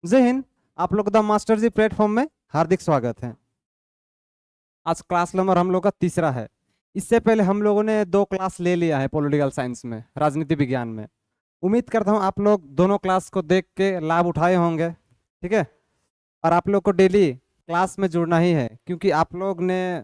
जय हिंद। आप लोग द मास्टर जी प्लेटफॉर्म में हार्दिक स्वागत है। आज क्लास नंबर हम लोग का तीसरा है। इससे पहले हम लोगों ने 2 क्लास ले लिया है पॉलिटिकल साइंस में, राजनीति विज्ञान में। उम्मीद करता हूँ आप लोग दोनों क्लास को देख के लाभ उठाए होंगे। ठीक है। और आप लोग को डेली क्लास में जुड़ना ही है, क्योंकि आप लोग ने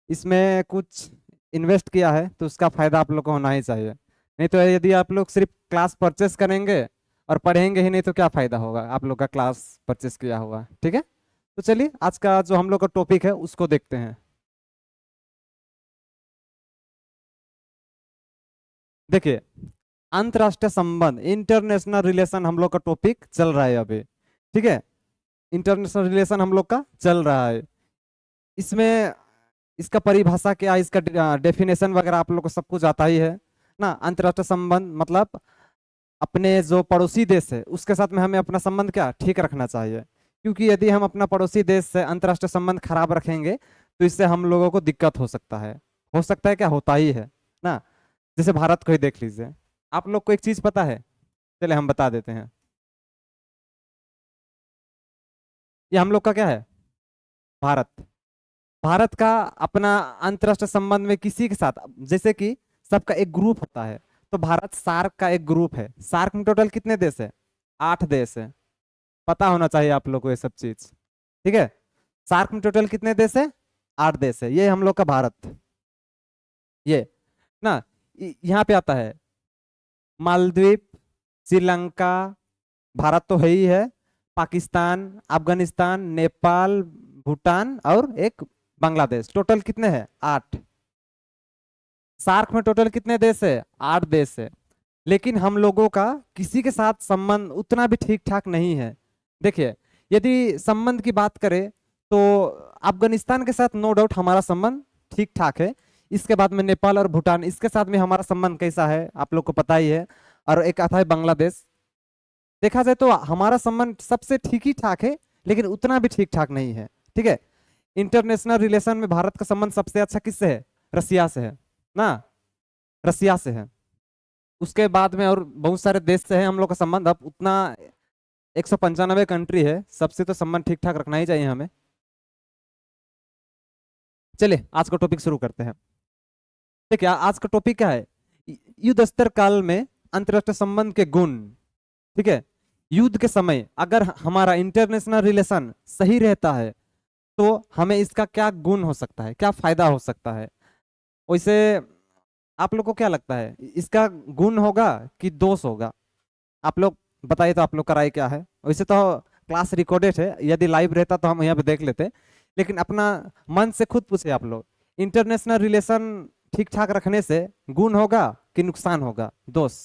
इसमें कुछ इन्वेस्ट किया है तो उसका फायदा आप लोग को होना ही चाहिए। नहीं तो यदि आप लोग सिर्फ क्लास परचेस करेंगे और पढ़ेंगे ही नहीं तो क्या फायदा होगा आप लोग का क्लास परचेस किया हुआ। ठीक है। तो चलिए आज का जो हम लोग का टॉपिक है उसको देखते हैं। देखिए, अंतरराष्ट्रीय संबंध, इंटरनेशनल रिलेशन हम लोग का टॉपिक चल रहा है अभी। ठीक है। इंटरनेशनल रिलेशन हम लोग का चल रहा है। इसमें इसका परिभाषा क्या है, इसका डेफिनेशन वगैरह आप लोग को सब कुछ आता ही है ना। अंतरराष्ट्रीय संबंध मतलब अपने जो पड़ोसी देश है उसके साथ में हमें अपना संबंध क्या ठीक रखना चाहिए, क्योंकि यदि हम अपना पड़ोसी देश से अंतरराष्ट्रीय संबंध खराब रखेंगे तो इससे हम लोगों को दिक्कत हो सकता है। हो सकता है क्या, होता ही है ना। जैसे भारत को ही देख लीजिए। आप लोग को एक चीज पता है, चले हम बता देते हैं। ये हम लोग का क्या है, भारत। भारत का अपना अंतरराष्ट्रीय संबंध में किसी के साथ, जैसे कि सबका एक ग्रुप होता है, तो भारत सार्क का एक ग्रुप है। सार्क में टोटल कितने देश है, 8 देश है। पता होना चाहिए आप लोग को ये सब चीज। ठीक है। सार्क में टोटल कितने देश है, 8 देश है। ये हम लोग का भारत, ये ना। यहाँ पे आता है मालदीव, श्रीलंका, भारत तो है ही है, पाकिस्तान, अफगानिस्तान, नेपाल, भूटान और एक बांग्लादेश। टोटल कितने हैं, 8। सार्क में टोटल कितने देश है, 8 देश है। लेकिन हम लोगों का किसी के साथ संबंध उतना भी ठीक ठाक नहीं है। देखिए, यदि संबंध की बात करें तो अफगानिस्तान के साथ नो डाउट हमारा संबंध ठीक ठाक है। इसके बाद में नेपाल और भूटान, इसके साथ में हमारा संबंध कैसा है आप लोग को पता ही है। और एक आता है बांग्लादेश। देखा जाए तो हमारा संबंध सबसे ठीक ही ठाक है, लेकिन उतना भी ठीक ठाक नहीं है। ठीक है। इंटरनेशनल रिलेशन में भारत का संबंध सबसे अच्छा किससे है, रसिया से है ना, रसिया से है। उसके बाद में और बहुत सारे देश से है हम लोग का संबंध। अब उतना 195 कंट्री है, सबसे तो संबंध ठीक ठाक रखना ही चाहिए हमें। चलिए आज का टॉपिक शुरू करते हैं। ठीक है, आज का टॉपिक क्या है, युद्ध स्तर काल में अंतरराष्ट्रीय संबंध के गुण। ठीक है। युद्ध के समय अगर हमारा इंटरनेशनल रिलेशन सही रहता है तो हमें इसका क्या गुण हो सकता है, क्या फायदा हो सकता है। वैसे आप लोग को क्या लगता है, इसका गुण होगा कि दोष होगा? आप लोग बताइए तो आप लोग का राय क्या है। वैसे तो क्लास रिकॉर्डेड है, यदि लाइव रहता तो हम यहाँ पे देख लेते, लेकिन अपना मन से खुद पूछे आप लोग, इंटरनेशनल रिलेशन ठीक ठाक रखने से गुण होगा कि नुकसान होगा, दोष?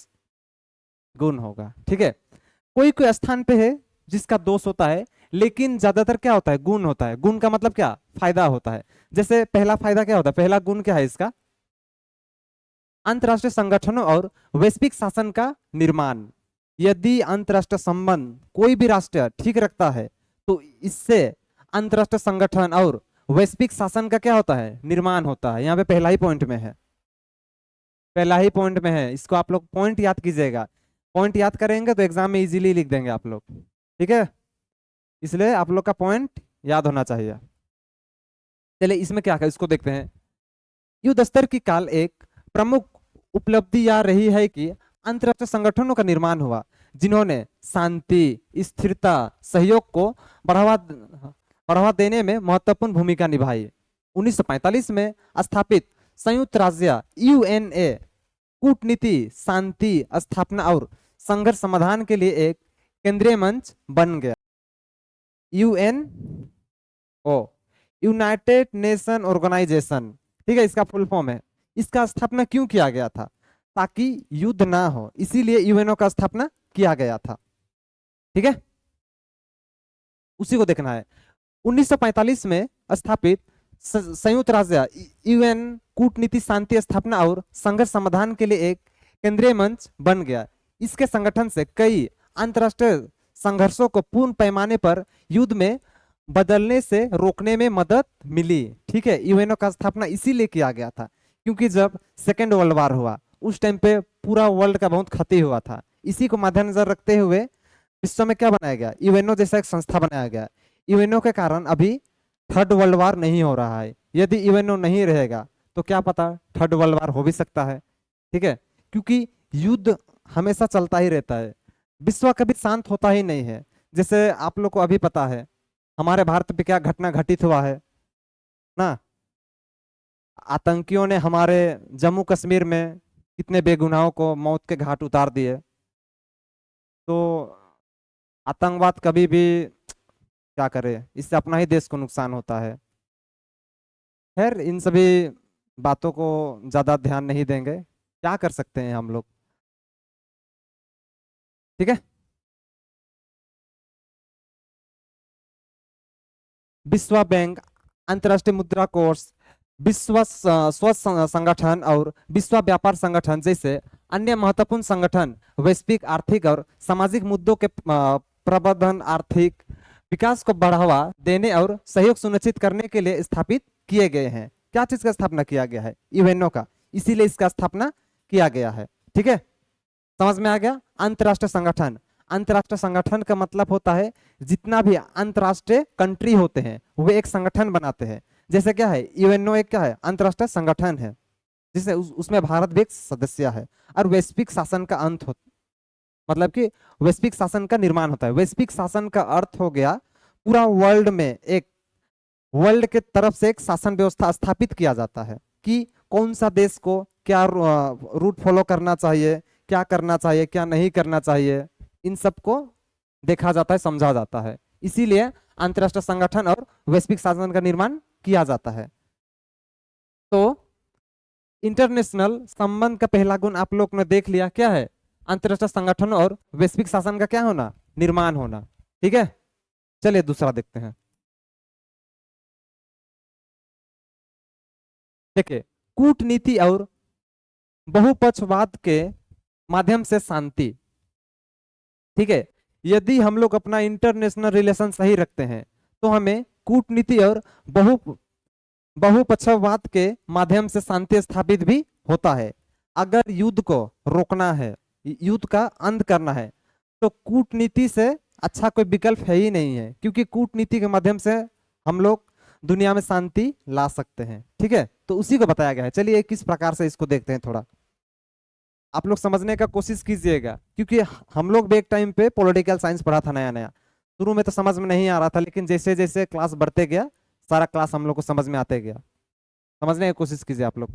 गुण होगा। ठीक है। कोई कोई स्थान पे है जिसका दोष होता है, लेकिन ज्यादातर क्या होता है, गुण होता है। गुण का मतलब क्या, फायदा होता है। जैसे पहला फायदा क्या होता है, पहला गुण क्या है इसका, अंतरराष्ट्रीय संगठनों और वैश्विक शासन का निर्माण। यदि अंतरराष्ट्रीय संबंध कोई भी राष्ट्र ठीक रखता है तो इससे अंतरराष्ट्रीय संगठन और वैश्विक शासन का क्या होता है, निर्माण होता है। यहाँ पे पहला ही पॉइंट में है, पहला ही पॉइंट में है। इसको आप लोग पॉइंट याद कीजिएगा। पॉइंट याद करेंगे तो एग्जाम में इजीली लिख देंगे आप लोग। ठीक है। इसलिए आप लोग का पॉइंट याद होना चाहिए। चलिए इसमें क्या है इसको देखते हैं। युद्ध स्तर की काल एक प्रमुख उपलब्धि यह रही है कि अंतरराष्ट्रीय संगठनों का निर्माण हुआ जिन्होंने शांति, स्थिरता, सहयोग को बढ़ावा बढ़ावा देने में महत्वपूर्ण भूमिका निभाई। 1945 में स्थापित संयुक्त राज्य यूएनए कूटनीति, शांति स्थापना और संघर्ष समाधान के लिए एक केंद्रीय मंच बन गया। यूएन ओ, यूनाइटेड नेशन ऑर्गेनाइजेशन। ठीक है, इसका फुल फॉर्म है। इसका स्थापना क्यों किया गया था, ताकि युद्ध ना हो, इसीलिए यूएनओ का स्थापना किया गया था। ठीक है, उसी को देखना है। 1945 में स्थापित संयुक्त राज्य यूएन कूटनीति, शांति स्थापना और संघर्ष समाधान के लिए एक केंद्रीय मंच बन गया। इसके संगठन से कई अंतरराष्ट्रीय संघर्षों को पूर्ण पैमाने पर युद्ध में बदलने से रोकने में मदद मिली। ठीक है, यूएनओ का स्थापना इसीलिए किया गया था क्योंकि जब सेकेंड वर्ल्ड वार हुआ उस टाइम पे पूरा वर्ल्ड का बहुत क्षति हुआ था। इसी को मद्देनजर रखते हुए विश्व में क्या बनाया गया, यूएनओ जैसा एक संस्था बनाया गया। यूएनओ के कारण अभी थर्ड वर्ल्ड वार नहीं हो रहा है। यदि यूएनओ नहीं रहेगा तो क्या पता थर्ड वर्ल्ड वार हो भी सकता है। ठीक है, क्योंकि युद्ध हमेशा चलता ही रहता है, विश्व कभी शांत होता ही नहीं है। जैसे आप लोग को अभी पता है हमारे भारत पे क्या घटना घटित हुआ है ना। आतंकियों ने हमारे जम्मू कश्मीर में कितने बेगुनाहों को मौत के घाट उतार दिए। तो आतंकवाद कभी भी क्या करे, इससे अपना ही देश को नुकसान होता है। खैर इन सभी बातों को ज्यादा ध्यान नहीं देंगे, क्या कर सकते हैं हम लोग। ठीक है, विश्व बैंक, अंतर्राष्ट्रीय मुद्रा कोष, विश्व स्वास्थ्य संगठन और विश्व व्यापार संगठन जैसे अन्य महत्वपूर्ण संगठन वैश्विक आर्थिक और सामाजिक मुद्दों के प्रबंधन, आर्थिक विकास को बढ़ावा देने और सहयोग सुनिश्चित करने के लिए स्थापित किए गए हैं। क्या चीज का स्थापना किया गया है, यूएनओ का, इसीलिए इसका स्थापना किया गया है। ठीक है, समझ में आ गया। अंतरराष्ट्रीय संगठन, अंतरराष्ट्रीय संगठन का मतलब होता है जितना भी अंतरराष्ट्रीय कंट्री होते हैं वे एक संगठन बनाते हैं। जैसे क्या है, यूएनओ एक क्या है, अंतरराष्ट्रीय संगठन है, जिसे उसमें भारत भी एक सदस्य है। और वैश्विक शासन का अंत होता, मतलब कि वैश्विक शासन का निर्माण होता है। वैश्विक शासन का अर्थ हो गया पूरा वर्ल्ड में एक, वर्ल्ड के तरफ से एक शासन व्यवस्था स्थापित किया जाता है कि कौन सा देश को क्या रूट फॉलो करना चाहिए, क्या करना चाहिए, क्या नहीं करना चाहिए, इन सब को देखा जाता है, समझा जाता है। इसीलिए अंतरराष्ट्रीय संगठन और वैश्विक शासन का निर्माण किया जाता है। तो इंटरनेशनल संबंध का पहला गुण आप लोग ने देख लिया, क्या है, अंतरराष्ट्रीय संगठन और वैश्विक शासन का क्या होना, निर्माण होना। ठीक है, चलिए दूसरा देखते हैं। देखिए, कूटनीति और बहुपक्षवाद के माध्यम से शांति। ठीक है, यदि हम लोग अपना इंटरनेशनल रिलेशन सही रखते हैं तो हमें कूटनीति और बहु बहुपक्षवाद के माध्यम से शांति स्थापित भी होता है। अगर युद्ध को रोकना है, युद्ध का अंत करना है, तो कूटनीति से अच्छा कोई विकल्प है ही नहीं है, क्योंकि कूटनीति के माध्यम से हम लोग दुनिया में शांति ला सकते हैं। ठीक है, तो उसी को बताया गया है। चलिए किस प्रकार से इसको देखते हैं, थोड़ा आप लोग समझने का कोशिश कीजिएगा, क्योंकि हम लोग भी एक टाइम पे पॉलिटिकल साइंस पढ़ा था नया नया। शुरू में तो समझ में नहीं आ रहा था, लेकिन जैसे जैसे क्लास बढ़ते गया सारा क्लास हम लोग को समझ में आते गया। समझने की कोशिश कीजिए आप लोग।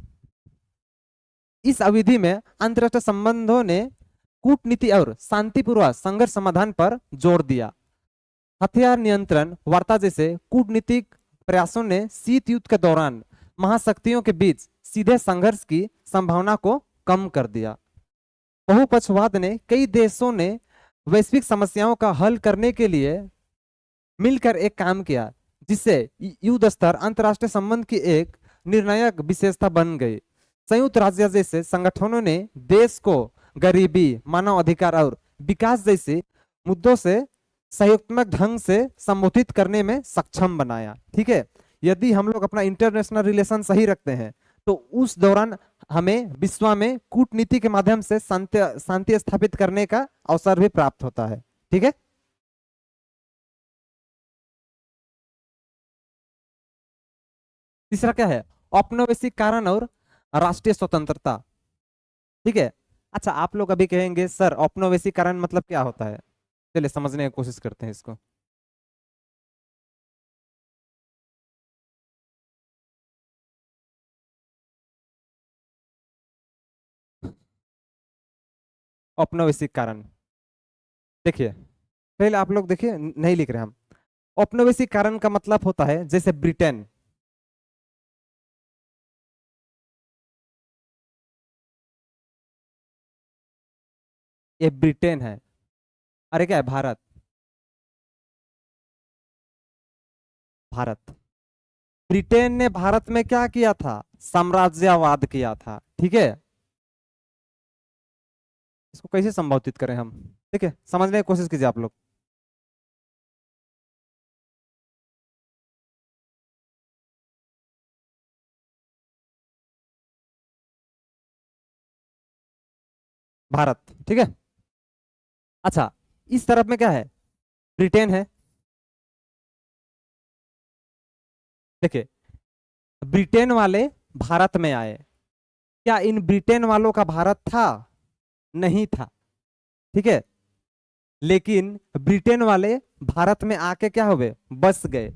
इस अवधि में अंतरराष्ट्रीय संबंधों ने कूटनीति और शांतिपूर्वक संघर्ष समाधान पर जोर दिया। हथियार नियंत्रण वार्ता जैसे कूटनीतिक प्रयासों ने शीत युद्ध के दौरान महाशक्तियों के बीच सीधे संघर्ष की संभावना को कम कर दिया। बहुपक्षवाद ने कई देशों ने वैश्विक समस्याओं का हल करने के लिए मिलकर एक काम किया, जिससे युद्ध स्तर अंतरराष्ट्रीय संबंध की एक निर्णायक विशेषता बन गई। संयुक्त राज्य जैसे संगठनों ने देश को गरीबी, मानव अधिकार और विकास जैसे मुद्दों से संयुक्तात्मक ढंग से संबोधित करने में सक्षम बनाया। ठीक है, यदि हम लोग अपना इंटरनेशनल रिलेशन सही रखते हैं तो उस दौरान हमें विश्व में कूटनीति के माध्यम से शांति स्थापित करने का अवसर भी प्राप्त होता है। ठीक है, तीसरा क्या है, औपनिवेशिक कारण और राष्ट्रीय स्वतंत्रता। ठीक है, अच्छा आप लोग अभी कहेंगे सर औपनिवेशिक कारण मतलब क्या होता है, चलिए समझने की कोशिश करते हैं इसको। औपनिवेशिक कारण, देखिए पहले आप लोग देखिए, नहीं लिख रहे हम। औपनिवेशिक कारण का मतलब होता है जैसे ब्रिटेन, ये ब्रिटेन है। अरे क्या है, भारत, भारत। ब्रिटेन ने भारत में क्या किया था, साम्राज्यवाद किया था। ठीक है, इसको कैसे संबोधित करें हम, ठीक है समझने की कोशिश कीजिए आप लोग। भारत, ठीक है। अच्छा, इस तरफ में क्या है, ब्रिटेन है। देखिए, ब्रिटेन वाले भारत में आए, क्या इन ब्रिटेन वालों का भारत था? नहीं था। ठीक है, लेकिन ब्रिटेन वाले भारत में आके क्या हुए, बस गए।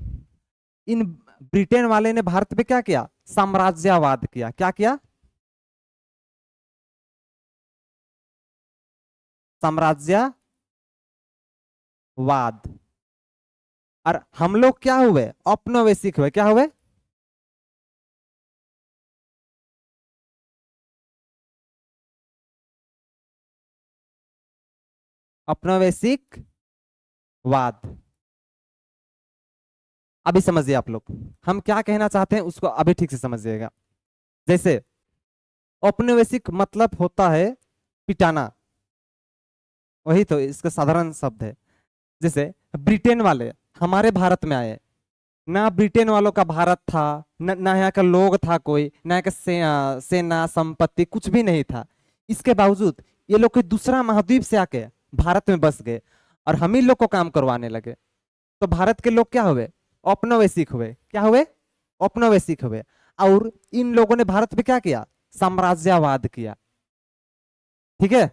इन ब्रिटेन वाले ने भारत पे क्या किया, साम्राज्यवाद किया। क्या किया, साम्राज्यवाद। और हम लोग क्या हुए, औपनिवेशिक हुए। क्या हुए, औपनिवेशिक वाद। अभी समझिए आप लोग, हम क्या कहना चाहते हैं उसको अभी ठीक से समझिएगा। जैसे औपनिवेशिक मतलब होता है पिटाना, वही तो इसका साधारण शब्द है। जैसे ब्रिटेन वाले हमारे भारत में आए, ना ब्रिटेन वालों का भारत था, ना यहाँ का लोग था कोई, ना यहाँ का सेना संपत्ति कुछ भी नहीं था। इसके बावजूद ये लोग कोई दूसरा महाद्वीप से आके भारत में बस गए और हम ही लोग को काम करवाने लगे। तो भारत के लोग क्या हुए, औपनिवेशिक हुए। क्या हुए, औपनिवेशिक हुए। और इन लोगों ने भारत पे क्या किया, साम्राज्यवाद किया। ठीक है,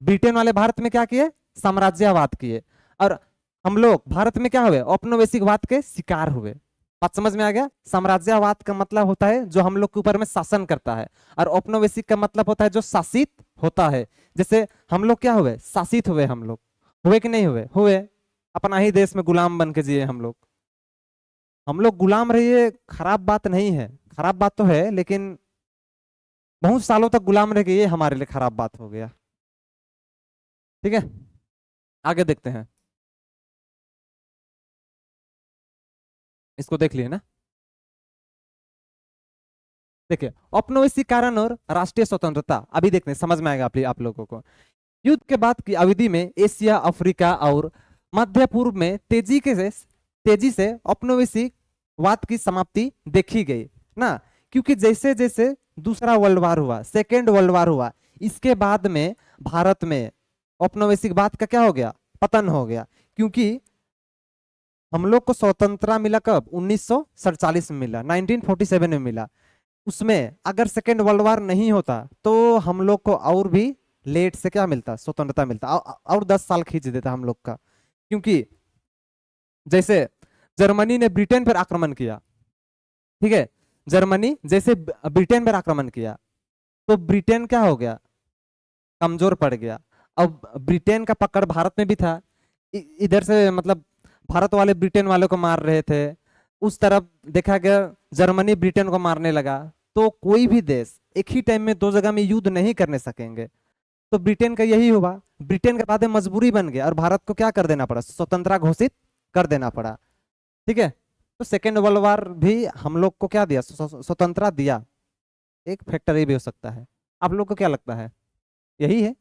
ब्रिटेन वाले भारत में क्या किए, साम्राज्यवाद किए। और हम लोग भारत में क्या हुए, औपनिवेशिकवाद के शिकार हुए। बात समझ में आ गया? साम्राज्यवाद का मतलब होता है जो हम लोग के ऊपर में शासन करता है, और औपनिवेशिक का मतलब होता है जो शासित होता है। जैसे हम लोग क्या हुए, शासित हुए। हम लोग हुए कि नहीं हुए, हुए। अपना ही देश में गुलाम बन के जिए हम लोग। हम लोग गुलाम रहिए, खराब बात नहीं है, खराब बात तो है, लेकिन बहुत सालों तक गुलाम रह गए, ये हमारे लिए खराब बात हो गया। ठीक है, आगे देखते हैं। इसको देख लिए ना। देखिए, औपनिवेशिक कारण और राष्ट्रीय स्वतंत्रता अभी देखते हैं, समझ में आएगा आप लोगों को। युद्ध के बाद की अवधि में एशिया, अफ्रीका और मध्य पूर्व में तेजी से औपनिवेशिकवाद की समाप्ति देखी गई ना। क्योंकि जैसे जैसे दूसरा वर्ल्ड वार हुआ, सेकेंड वर्ल्ड वार हुआ, इसके बाद में भारत में औपनिवेशिकवाद का क्या हो गया, पतन हो गया। क्योंकि हम लोग को स्वतंत्रता मिला कब, 1947 में मिला, 1947 में मिला। उसमें अगर सेकेंड वर्ल्ड वार नहीं होता तो हम लोग को और भी लेट से क्या मिलता, स्वतंत्रता मिलता, और 10 साल खींच देता हम लोग का। क्योंकि जैसे जर्मनी ने ब्रिटेन पर आक्रमण किया, ठीक है, जर्मनी जैसे ब्रिटेन पर आक्रमण किया, तो ब्रिटेन क्या हो गया, कमजोर पड़ गया। अब ब्रिटेन का पकड़ भारत में भी था। इधर से मतलब भारत वाले ब्रिटेन वाले को मार रहे थे, उस तरफ देखा गया जर्मनी ब्रिटेन को मारने लगा। तो कोई भी देश एक ही टाइम में दो जगह में युद्ध नहीं करने सकेंगे। तो ब्रिटेन का यही हुआ, ब्रिटेन के बाद में मजबूरी बन गया और भारत को क्या कर देना पड़ा, स्वतंत्रता घोषित कर देना पड़ा। ठीक है, तो सेकेंड वर्ल्ड वार भी हम लोग को क्या दिया, स्वतंत्रता दिया। एक फैक्टर ये भी हो सकता है। आप लोग को क्या लगता है, यही है?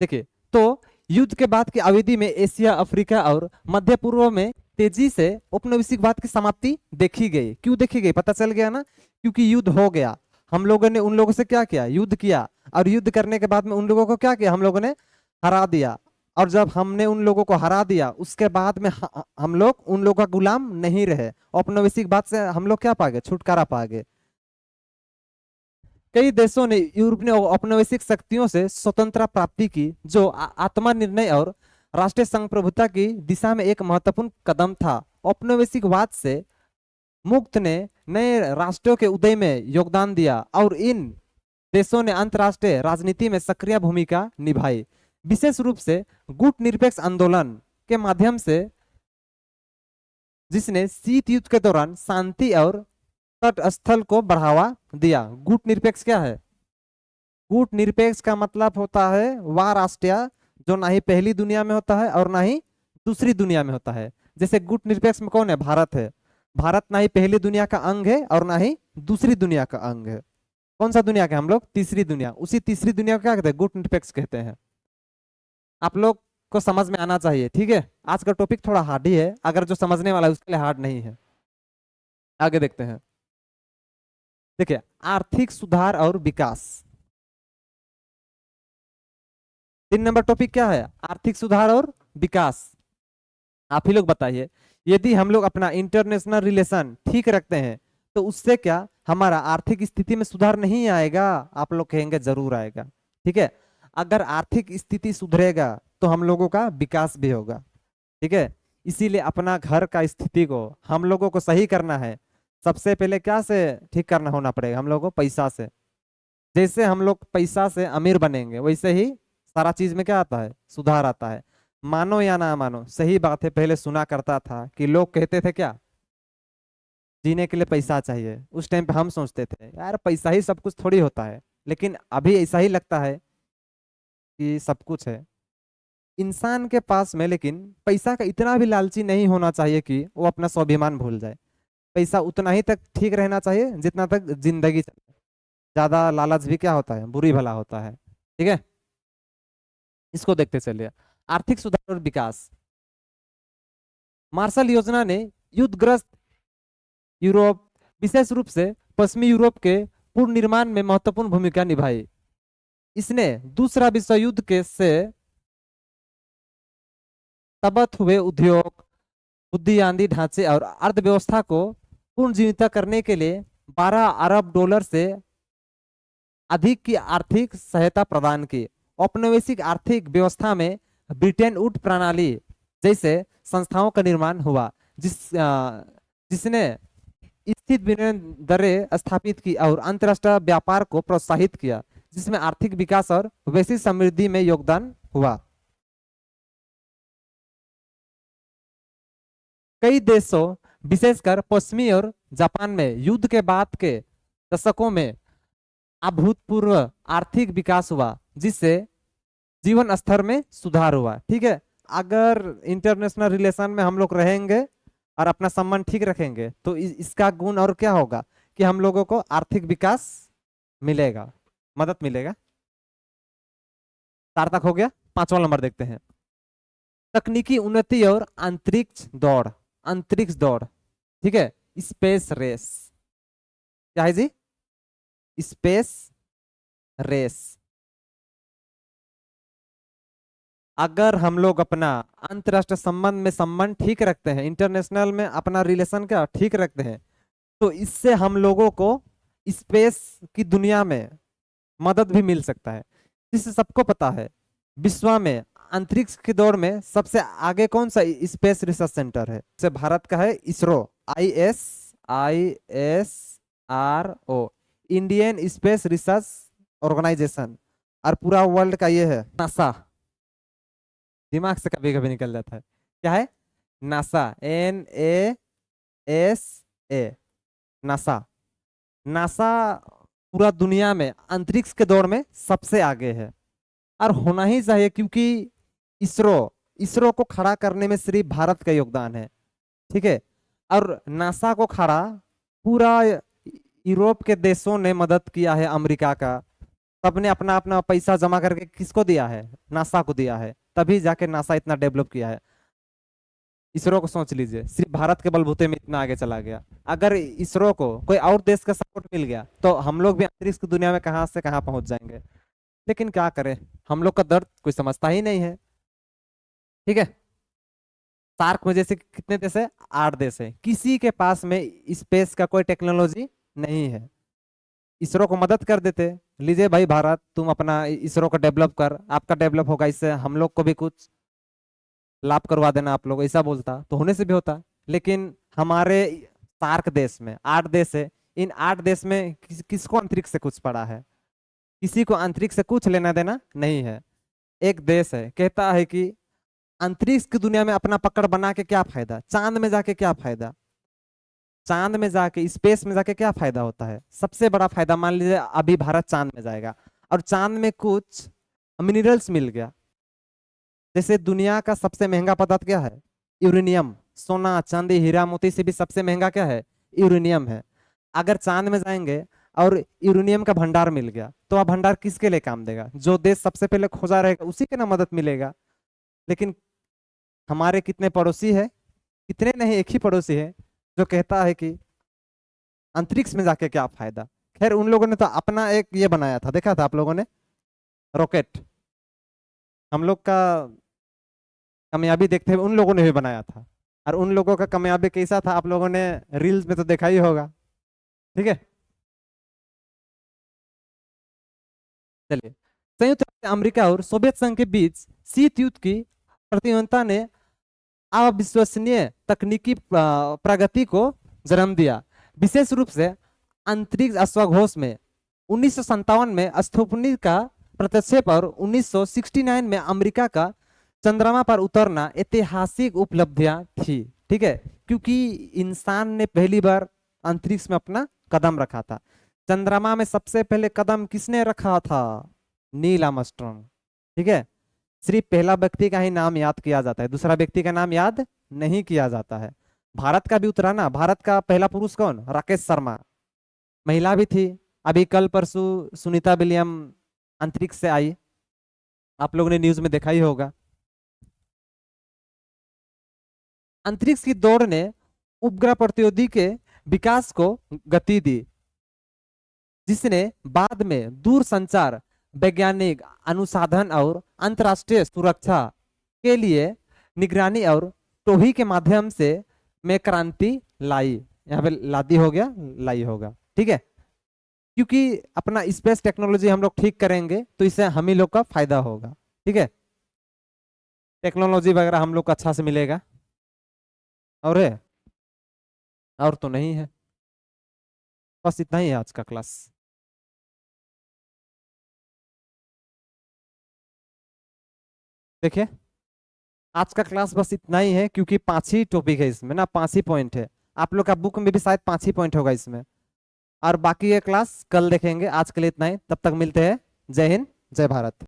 देखिए, तो युद्ध के बाद की अवधि में एशिया, अफ्रीका और मध्य पूर्व में तेजी से औपनिवेशिकवाद की समाप्ति देखी गई। क्यों देखी गई, पता चल गया ना। क्योंकि युद्ध हो गया, हम लोगों ने उन लोगों से क्या किया, युद्ध किया। और युद्ध करने के बाद में उन लोगों को क्या किया, हम लोगों ने हरा दिया। और जब हमने उन लोगों को हरा दिया, उसके बाद में हम लोग उन लोगों का गुलाम नहीं रहे। औपनिवेशिकवाद से हम लोग क्या पा गए, छुटकारा पा गए। कई देशों ने, यूरोप ने औपनिवेशिक शक्तियों से स्वतंत्रता प्राप्ति की, जो आत्मनिर्णय और राष्ट्रीय संप्रभुता की दिशा में एक महत्वपूर्ण कदम था। औपनिवेशिकवाद से मुक्त ने नए राष्ट्रों के उदय में योगदान दिया और इन देशों ने अंतर्राष्ट्रीय राजनीति में सक्रिय भूमिका निभाई। विशेष रूप से गुट निरपेक्ष आंदोलन के माध्यम से, जिसने शीत युद्ध के दौरान शांति और तटस्थल को बढ़ावा दिया। गुट निरपेक्ष क्या है, गुट निरपेक्ष का मतलब होता है वह राष्ट्र जो ना ही पहली दुनिया में होता है और ना ही दूसरी दुनिया में होता है। जैसे गुट निरपेक्ष में कौन है, भारत है। भारत ना ही पहली दुनिया का अंग है और ना ही दूसरी दुनिया का अंग है। कौन सा दुनिया का, हम लोग तीसरी दुनिया। उसी तीसरी दुनिया को क्या कहते हैं, गुट निरपेक्ष कहते हैं। आप लोग को समझ में आना चाहिए। ठीक है, आज का टॉपिक थोड़ा हार्ड ही है, अगर जो समझने वाला है उसके लिए हार्ड नहीं है। आगे देखते हैं। देखिए, आर्थिक सुधार और विकास। 3 नंबर टॉपिक क्या है? आर्थिक सुधार और विकास। आप ही लोग बताइए, यदि हम लोग अपना इंटरनेशनल रिलेशन ठीक रखते हैं तो उससे क्या हमारा आर्थिक स्थिति में सुधार नहीं आएगा? आप लोग कहेंगे जरूर आएगा। ठीक है, अगर आर्थिक स्थिति सुधरेगा तो हम लोगों का विकास भी होगा। ठीक है, इसीलिए अपना घर का स्थिति को हम लोगों को सही करना है। सबसे पहले क्या से ठीक करना होना पड़ेगा? हम लोगों को पैसा से। जैसे हम लोग पैसा से अमीर बनेंगे वैसे ही सारा चीज में क्या आता है? सुधार आता है। मानो या ना मानो, सही बात है, पहले सुना करता था कि लोग कहते थे क्या, जीने के लिए पैसा चाहिए। उस टाइम पे हम सोचते थे यार पैसा ही सब कुछ थोड़ी होता है, लेकिन अभी ऐसा ही लगता है कि सब कुछ है इंसान के पास में। लेकिन पैसा का इतना भी लालची नहीं होना चाहिए कि वो अपना स्वाभिमान भूल जाए। पैसा उतना ही तक ठीक रहना चाहिए जितना तक जिंदगी चले। ज्यादा लालच भी क्या होता है? बुरी भला होता है। ठीक है, इसको देखते चलिए। आर्थिक सुधार और विकास। मार्शल योजना ने युद्धग्रस्त यूरोप, विशेष रूप से पश्चिमी यूरोप के पुनर्निर्माण में महत्वपूर्ण भूमिका निभाई। इसने दूसरा विश्व युद्ध के से तबत हुए उद्योग, बुद्धिमांदी ढांचे और अर्थव्यवस्था को पुनर्जीवित करने के लिए 12 अरब डॉलर से अधिक की आर्थिक सहायता प्रदान की। औपनिवेशिक आर्थिक व्यवस्था में ब्रिटेन वुड प्रणाली जैसे संस्थाओं का निर्माण हुआ, जिसने स्थित विनिमय दरें स्थापित की और अंतरराष्ट्रीय व्यापार को प्रोत्साहित किया, जिसमें आर्थिक विकास और वैश्विक समृद्धि में योगदान हुआ। कई देशों, विशेषकर पश्चिमी और जापान में युद्ध के बाद के दशकों में अभूतपूर्व आर्थिक विकास हुआ, जिससे जीवन स्तर में सुधार हुआ। ठीक है, अगर इंटरनेशनल रिलेशन में हम लोग रहेंगे और अपना संबंध ठीक रखेंगे तो इसका गुण और क्या होगा कि हम लोगों को आर्थिक विकास मिलेगा, मदद मिलेगा। 4 तक हो गया। 5वां नंबर देखते हैं, तकनीकी उन्नति और अंतरिक्ष दौड़। अंतरिक्ष दौड़, ठीक है, स्पेस रेस। क्या है जी? Space race. अगर हम लोग अपना अंतरराष्ट्रीय संबंध में संबंध ठीक रखते हैं, इंटरनेशनल में अपना रिलेशन क्या ठीक रखते हैं, तो इससे हम लोगों को स्पेस की दुनिया में मदद भी मिल सकता है। जिससे सबको पता है विश्व में अंतरिक्ष की दौड़ में सबसे आगे कौन सा स्पेस रिसर्च सेंटर है? जैसे भारत का है ISRO, ISRO, Indian space research organisation. और पूरा वर्ल्ड का ये है नासा। दिमाग से कभी कभी निकल जाता है। क्या है? NASA, NASA। नासा। नासा पूरा दुनिया में अंतरिक्ष के दौड़ में सबसे आगे है और होना ही चाहिए, क्योंकि इसरो इसरो को खड़ा करने में सिर्फ भारत का योगदान है। ठीक है, और नासा को खड़ा पूरा यूरोप के देशों ने मदद किया है, अमेरिका का। सबने अपना अपना पैसा जमा करके किसको दिया है? नासा को दिया है, तभी जाके नासा इतना डेवलप किया है। इसरो को सोच लीजिए, सिर्फ भारत के बलबूते में इतना आगे चला गया। अगर इसरो को कोई और देश का सपोर्ट मिल गया तो हम लोग भी अंतरिक्ष की दुनिया में कहां से कहां पहुंच जाएंगे। लेकिन क्या करें, हम लोग का दर्द कोई समझता ही नहीं है। ठीक है, सार्क में जैसे कितने देश है? 8 देश है, किसी के पास में स्पेस का कोई टेक्नोलॉजी नहीं है। इसरो को मदद कर देते, लीजिए भाई भारत, तुम अपना इसरो को डेवलप कर, आपका डेवलप होगा, इससे हम लोग को भी कुछ लाभ करवा देना आप लोग, ऐसा बोलता तो होने से भी होता। लेकिन हमारे सार्क देश में 8 देश है, इन 8 देश में किसको अंतरिक्ष से कुछ पड़ा है? किसी को अंतरिक्ष से कुछ लेना देना नहीं है। एक देश है कहता है कि अंतरिक्ष की दुनिया में अपना पकड़ बना के क्या फायदा, चांद में जाके क्या फायदा। चांद में जाके, स्पेस में जाके क्या फायदा होता है? सबसे बड़ा फायदा, मान लीजिए अभी भारत चांद में जाएगा और चांद में कुछ मिनरल्स मिल गया। जैसे दुनिया का सबसे महंगा पदार्थ क्या है? यूरेनियम। सोना, चांदी, हीरा मोती से भी सबसे महंगा क्या है? यूरेनियम है। अगर चांद में जाएंगे और यूरेनियम का भंडार मिल गया तो वह भंडार किसके लिए काम देगा? जो देश सबसे पहले खोजा रहेगा उसी के ना मदद मिलेगा। लेकिन हमारे कितने पड़ोसी है, कितने नहीं, एक ही पड़ोसी है जो कहता है कि अंतरिक्ष में जाके क्या फायदा। खैर उन लोगों ने तो अपना एक ये बनाया था, देखा था आप लोगों ने, रॉकेट। हम लोग का कामयाबी देखते हुए उन लोगों ने भी बनाया था, और उन लोगों का कामयाबी कैसा था आप लोगों ने रील्स में तो देखा ही होगा। ठीक है, चलिए। संयुक्त राज्य अमेरिका और सोवियत संघ के बीच शीत युद्ध की प्रतियोगिता ने अविश्वसनीय तकनीकी प्रगति को जन्म दिया। विशेष रूप से अंतरिक्ष अश्वघोष में 1957 में स्पुतनिक का प्रक्षेप और 1969 में अमेरिका का चंद्रमा पर उतरना ऐतिहासिक उपलब्धियां थी। ठीक है, क्योंकि इंसान ने पहली बार अंतरिक्ष में अपना कदम रखा था। चंद्रमा में सबसे पहले कदम किसने रखा था? Neil Armstrong. ठीक है, सिर्फ पहला व्यक्ति का ही नाम याद किया जाता है, दूसरा व्यक्ति का नाम याद नहीं किया जाता है। भारत का भी उतरा ना, भारत का पहला पुरुष कौन? राकेश शर्मा। महिला भी थी, अभी कल परसों सुनीता विलियम अंतरिक्ष से आई, आप लोगों ने न्यूज में देखा ही होगा। अंतरिक्ष की दौड़ ने उपग्रह प्रौद्योगिकी के विकास को गति दी, जिसने बाद में दूर संचार, वैज्ञानिक अनुसंधान और अंतरराष्ट्रीय सुरक्षा के लिए निगरानी और टोही के माध्यम से में क्रांति लाई। यहाँ पे लादी हो गया, लाई होगा। ठीक है, क्योंकि अपना स्पेस टेक्नोलॉजी हम लोग ठीक करेंगे तो इससे हम ही लोग का फायदा होगा। ठीक है, टेक्नोलॉजी वगैरह हम लोग को अच्छा से मिलेगा। और है, और तो नहीं है, बस इतना ही है आज का क्लास। देखिए, आज का क्लास बस इतना ही है, क्योंकि 5 ही टॉपिक है इसमें ना, 5 ही पॉइंट है। आप लोग का बुक में भी शायद 5 ही पॉइंट होगा इसमें, और बाकी ये क्लास कल देखेंगे। आज के लिए इतना ही, तब तक मिलते हैं। जय हिंद, जय भारत।